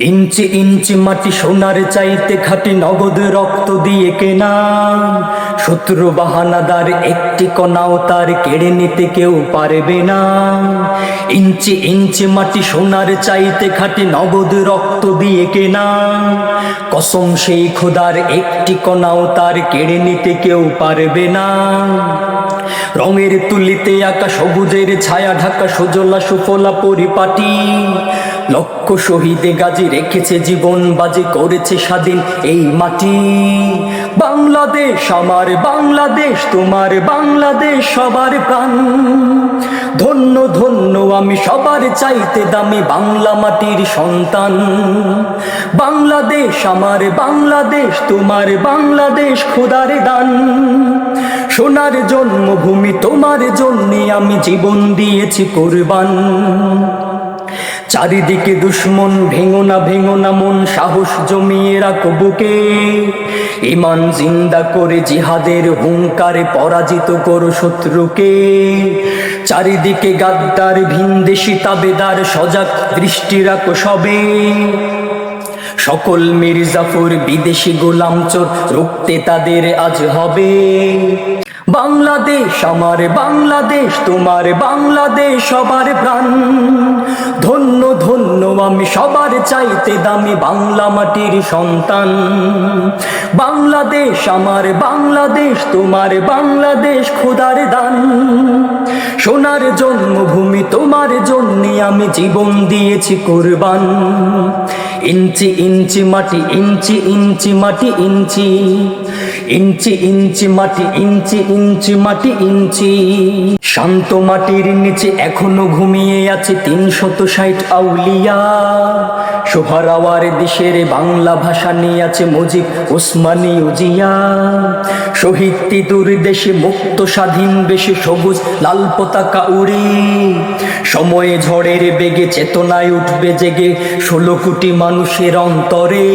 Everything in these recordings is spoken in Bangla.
ইঞ্চি ইঞ্চি মাটি সোনার চাইতে খাঁটি নগদ রক্ত দিয়ে কেনা। শত্রু বাহানাদার একটি কণাও তার কেড়ে নিতে কেউ পারবে না। ইঞ্চি ইঞ্চি মাটি সোনার চাইতে খাঁটি নগদ রক্ত দিয়ে কেনা। কসম সেই খোদার একটি কণাও তার কেড়ে নিতে কেউ পারবে না। রঙের তুলিতে আঁকা সবুজের ছায়া ঢাকা সুজলা সুফলা পরিপাটি। লক্ষ শহীদে গাজী রেখেছে জীবন বাজি করেছে স্বাধীন এই মাটি। বাংলাদেশ আমার বাংলাদেশ, তোমার বাংলাদেশ সবার প্রাণ। ধন্য ধন্য আমি সবার চাইতে দামি বাংলা মাটির সন্তান। বাংলাদেশ আমার বাংলাদেশ, তোমার বাংলাদেশ খোদার দান। সোনার জন্মভূমি তোমার জন্যে আমি জীবন দিয়েছি কুরবান। চারিদিকে দুশ্মন, ভেঙো না মন, সাহস জমিয়ে রাখো বুকে। ঈমান জিন্দা করে জিহাদের হুঙ্কারে পরাজিত করো শত্রুকে। চারিদিকে গাদ্দার ভিনদেশি তাবেদার, সজাগ দৃষ্টি রাখো সবে। সকল মির্জাফর বিদেশি গোলাম চোর, রুখতে তাদের আজ হবে। বাংলাদেশ আমার বাংলাদেশ, তোমার বাংলাদেশ সবার প্রাণ। ধন্য ধন্য আমি সবার চাইতে দামি বাংলা মাটির সন্তান। বাংলাদেশ আমার বাংলাদেশ, তোমার বাংলাদেশ খোদার দান। সোনার জন্মভূমি তোমার জন্যে আমি জীবন দিয়েছি কুরবান। ইঞ্চি ইঞ্চি মাটি, ইঞ্চি ইঞ্চি মাটি, ইঞ্চি ইঞ্চি ইঞ্চি মাটি, ইঞ্চি ইঞ্চি মাটি, ইঞ্চি। শান্ত মাটির নিচে এখনো ঘুমিয়ে আছে ৩৬০ আউলিয়া। সোহরাওয়ার দেশের বাংলা ভাষা নিয়ে আছে মুজিব, ওসমানী, উজিয়া। শহীদ তিতুর দেশে মুক্ত স্বাধীন বেশে সবুজ লাল পতাকা উড়ে। সময়ে ঝড়ের বেগে চেতনায় উঠবে জেগে ১৬ কোটি মানুষের অন্তরে।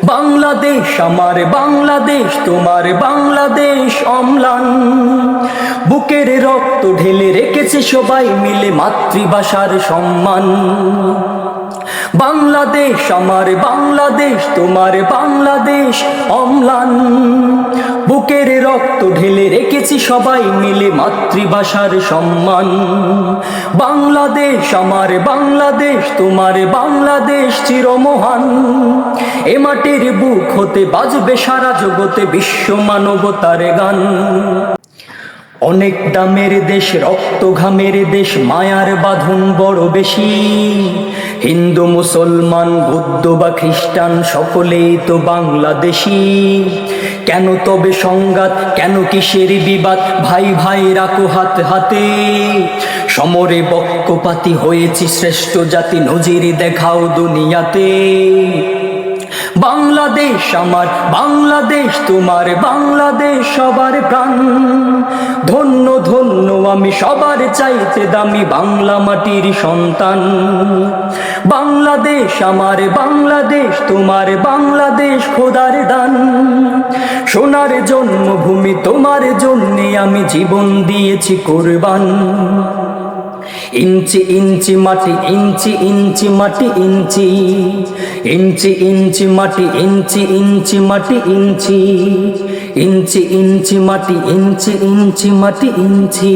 বাংলাদেশ আমার বাংলাদেশ, তোমার বাংলাদেশ অম্লান। বুকের রক্ত ঢেলে রেখেছে সবাই মিলে মাতৃভাষার সম্মান। বাংলাদেশ আমার বাংলাদেশ, তোমার বাংলাদেশ অম্লান। বুকের রক্ত ঢেলে রেখেছি সবাই মিলে মাতৃভাষার সম্মান। বাংলাদেশ আমার বাংলাদেশ, তোমার বাংলাদেশ চিরমহান। এ মাটির বুক হতে বাজবে সারা জগতে বিশ্ব মানবতার গান। অনেক দামের দেশ, রক্ত ঘামের দেশ, মায়ার বাঁধন বড় বেশি। হিন্দু মুসলমান বৌদ্ধ বা খ্রিস্টান সকলেই তো বাংলাদেশি। কেন তবে সংঘাত, কেন কিসের বিবাদ, ভাই ভাই রাখো হাত হাতে। সমরে পক্ষপাতী হয়েছি শ্রেষ্ঠ জাতি, নজির দেখাও দুনিয়াতে। বাংলাদেশ আমার বাংলাদেশ, তোমার বাংলাদেশ সবার প্রাণ। ধন্য ধন্য আমি সবার চাইতে দামি বাংলা মাটির সন্তান। বাংলাদেশ আমার বাংলাদেশ, তোমার বাংলাদেশ খোদার দান। সোনার জন্মভূমি তোমার জন্যে আমি জীবন দিয়েছি কুরবান। ইঞ্চি ইঞ্চি মাটি, ইঞ্চি ইঞ্চি মাটি, ইঞ্চি ইঞ্চি ইঞ্চি মাটি, ইঞ্চি ইঞ্চি মাটি, ইঞ্চি ইঞ্চি ইঞ্চি মাটি, ইঞ্চি ইঞ্চি মাটি, ইঞ্চি।